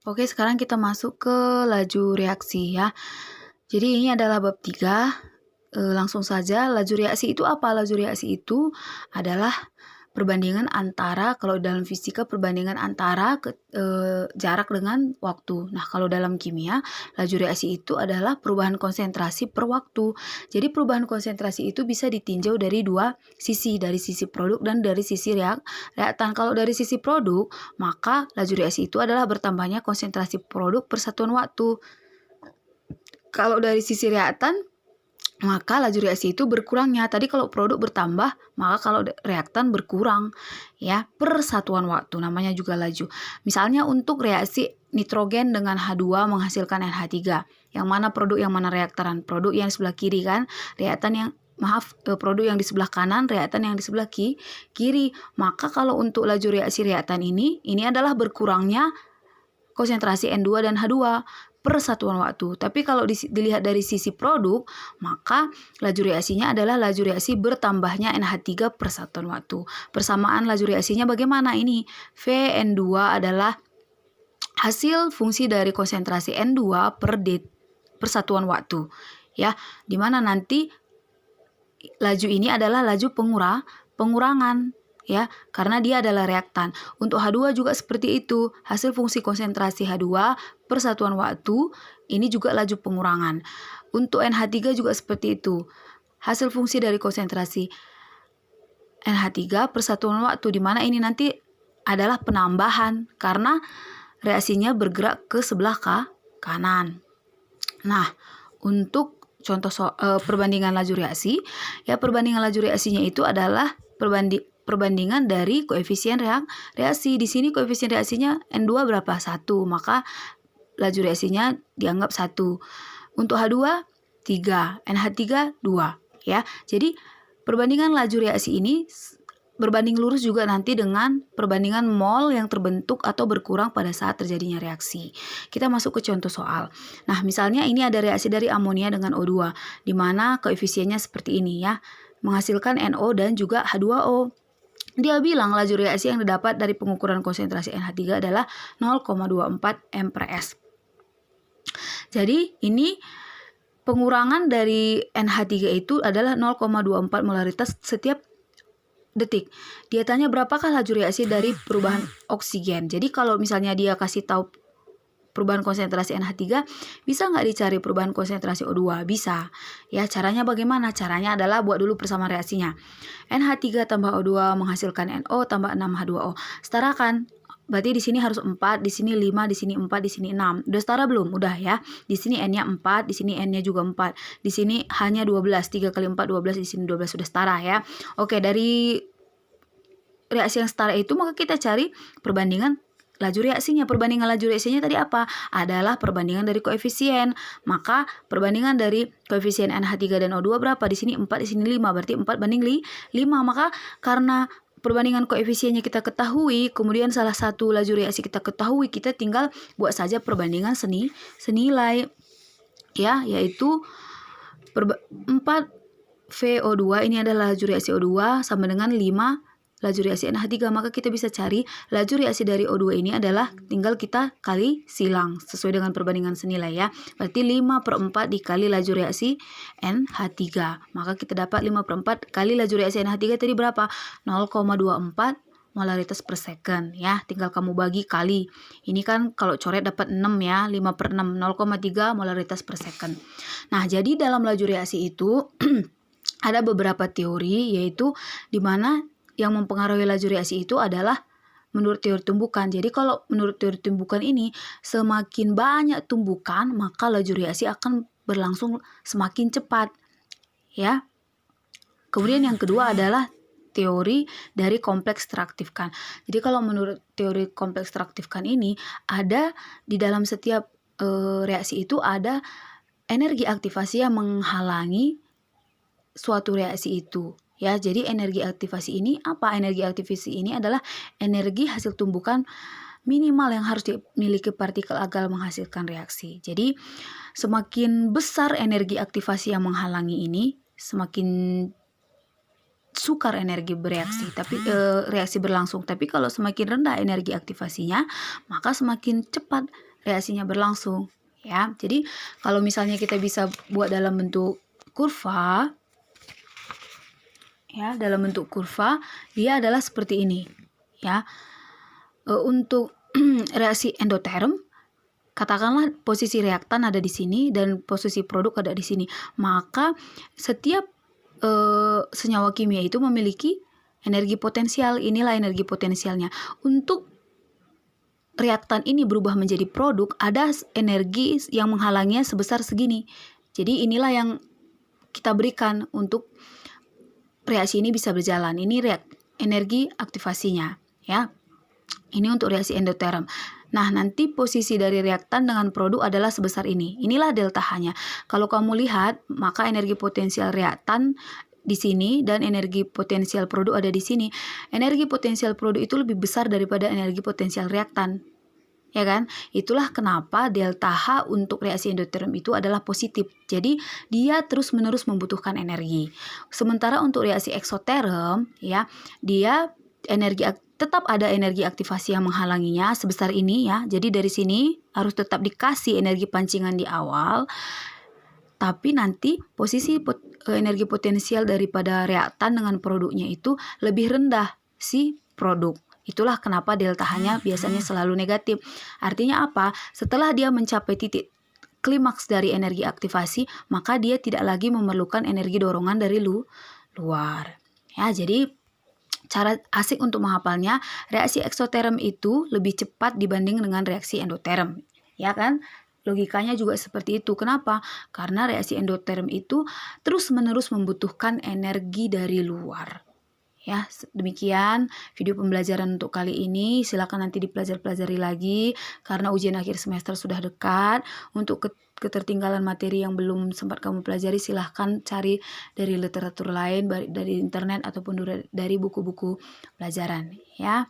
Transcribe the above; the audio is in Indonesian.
Oke, sekarang kita masuk ke laju reaksi ya. Jadi ini adalah bab 3. Langsung saja, laju reaksi itu apa? Laju reaksi itu adalah perbandingan antara, kalau dalam fisika perbandingan antara jarak dengan waktu. Nah, kalau dalam kimia, laju reaksi itu adalah perubahan konsentrasi per waktu. Jadi perubahan konsentrasi itu bisa ditinjau dari dua sisi, dari sisi produk dan dari sisi reaktan. Kalau dari sisi produk, maka laju reaksi itu adalah bertambahnya konsentrasi produk per satuan waktu. Kalau dari sisi reaktan, maka laju reaksi itu berkurangnya. Tadi kalau produk bertambah, maka kalau reaktan berkurang ya per satuan waktu, namanya juga laju. Misalnya untuk reaksi nitrogen dengan H2 menghasilkan NH3. Yang mana produk, yang mana reaktan? Produk yang sebelah kiri kan, reaktan yang produk yang di sebelah kanan, reaktan yang di sebelah kiri. Maka kalau untuk laju reaksi reaktan ini adalah berkurangnya konsentrasi N2 dan H2 per satuan waktu. Tapi kalau dilihat dari sisi produk, maka laju reaksinya adalah laju reaksi bertambahnya NH3 per satuan waktu. Persamaan laju reaksinya bagaimana ini? Vn2 adalah hasil fungsi dari konsentrasi N2 per satuan waktu. Ya, dimana nanti laju ini adalah laju pengurangan. Ya, karena dia adalah reaktan. Untuk H2 juga seperti itu. Hasil fungsi konsentrasi H2 per satuan waktu, ini juga laju pengurangan. Untuk NH3 juga seperti itu. Hasil fungsi dari konsentrasi NH3 per satuan waktu, di mana ini nanti adalah penambahan karena reaksinya bergerak ke sebelah kanan. Nah, untuk contoh perbandingan laju reaksi, ya perbandingan laju reaksinya itu adalah perbandingan dari koefisien reaksi. Di sini koefisien reaksinya N2 berapa? 1. Maka laju reaksinya dianggap 1. Untuk H2 3, NH3 2 ya. Jadi perbandingan laju reaksi ini berbanding lurus juga nanti dengan perbandingan mol yang terbentuk atau berkurang pada saat terjadinya reaksi. Kita masuk ke contoh soal. Nah, misalnya ini ada reaksi dari amonia dengan O2, di mana koefisiennya seperti ini ya, menghasilkan NO dan juga H2O. Dia bilang laju reaksi yang didapat dari pengukuran konsentrasi NH3 adalah 0,24 m/s. Jadi ini pengurangan dari NH3 itu adalah 0,24 molaritas setiap detik. Dia tanya berapakah laju reaksi dari perubahan oksigen. Jadi kalau misalnya dia kasih tahu perubahan konsentrasi NH3, bisa nggak dicari perubahan konsentrasi O2? Bisa. Ya, caranya bagaimana? Caranya adalah buat dulu persamaan reaksinya. NH3 tambah O2 menghasilkan NO tambah 6H2O. Setarakan. Berarti di sini harus 4, di sini 5, di sini 4, di sini 6. Udah setara belum? Udah ya. Di sini N-nya 4, di sini N-nya juga 4. Di sini hanya 12. 3 kali 4 12, di sini 12 sudah setara ya. Oke, dari reaksi yang setara itu maka kita cari perbandingan laju reaksinya. Perbandingan laju reaksinya tadi apa? Adalah perbandingan dari koefisien. Maka perbandingan dari koefisien NH3 dan O2 berapa? Di sini 4, di sini 5. Berarti 4 banding 5. Maka karena perbandingan koefisiennya kita ketahui, kemudian salah satu laju reaksi kita ketahui, kita tinggal buat saja perbandingan senilai. Ya, yaitu 4 VO2 ini adalah laju reaksi O2 sama dengan 5 laju reaksi NH3, maka kita bisa cari laju reaksi dari O2 ini adalah tinggal kita kali silang sesuai dengan perbandingan senilai ya. Berarti 5/4 dikali laju reaksi NH3. Maka kita dapat 5/4 kali laju reaksi NH3 tadi berapa? 0,24 molaritas per second ya. Tinggal kamu bagi kali. Ini kan kalau coret dapat 6 ya. 5/6, 0,3 molaritas per second. Nah, jadi dalam laju reaksi itu ada beberapa teori, yaitu di mana yang mempengaruhi laju reaksi itu adalah menurut teori tumbukan. Jadi kalau menurut teori tumbukan ini, semakin banyak tumbukan, maka laju reaksi akan berlangsung semakin cepat. Ya. Kemudian yang kedua adalah teori dari kompleks teraktifkan. Jadi kalau menurut teori kompleks teraktifkan ini, ada di dalam setiap reaksi itu ada energi aktivasi yang menghalangi suatu reaksi itu. Ya, jadi energi aktivasi ini apa? Energi aktivasi ini adalah energi hasil tumbukan minimal yang harus dimiliki partikel agar menghasilkan reaksi. Jadi, semakin besar energi aktivasi yang menghalangi ini, semakin sukar energi bereaksi, tapi reaksi berlangsung. Tapi kalau semakin rendah energi aktivasinya, maka semakin cepat reaksinya berlangsung ya. Jadi kalau misalnya kita bisa buat dalam bentuk kurva ya, dalam bentuk kurva dia adalah seperti ini ya. Untuk reaksi endoterm, katakanlah posisi reaktan ada di sini dan posisi produk ada di sini, maka setiap senyawa kimia itu memiliki energi potensial. Inilah energi potensialnya. Untuk reaktan ini berubah menjadi produk, ada energi yang menghalanginya sebesar segini. Jadi inilah yang kita berikan untuk reaksi ini bisa berjalan. Ini energi aktivasinya ya. Ini untuk reaksi endoterm. Nah, nanti posisi dari reaktan dengan produk adalah sebesar ini. Inilah delta H-nya. Kalau kamu lihat, maka energi potensial reaktan di sini dan energi potensial produk ada di sini. Energi potensial produk itu lebih besar daripada energi potensial reaktan. Ya kan? Itulah kenapa delta H untuk reaksi endoterm itu adalah positif. Jadi, dia terus-menerus membutuhkan energi. Sementara untuk reaksi eksoterm, ya, dia tetap ada energi aktivasi yang menghalanginya sebesar ini ya. Jadi dari sini harus tetap dikasih energi pancingan di awal. Tapi nanti posisi energi potensial daripada reaktan dengan produknya itu lebih rendah si produk. Itulah kenapa delta H-nya biasanya selalu negatif. Artinya apa? Setelah dia mencapai titik klimaks dari energi aktivasi, maka dia tidak lagi memerlukan energi dorongan dari luar. Ya, jadi cara asik untuk menghafalnya, reaksi eksoterm itu lebih cepat dibanding dengan reaksi endoterm. Ya kan? Logikanya juga seperti itu. Kenapa? Karena reaksi endoterm itu terus-menerus membutuhkan energi dari luar. Ya, demikian video pembelajaran untuk kali ini. Silakan nanti dipelajari lagi karena ujian akhir semester sudah dekat. Untuk ketertinggalan materi yang belum sempat kamu pelajari, silahkan cari dari literatur lain, baik dari internet ataupun dari buku-buku pelajaran ya.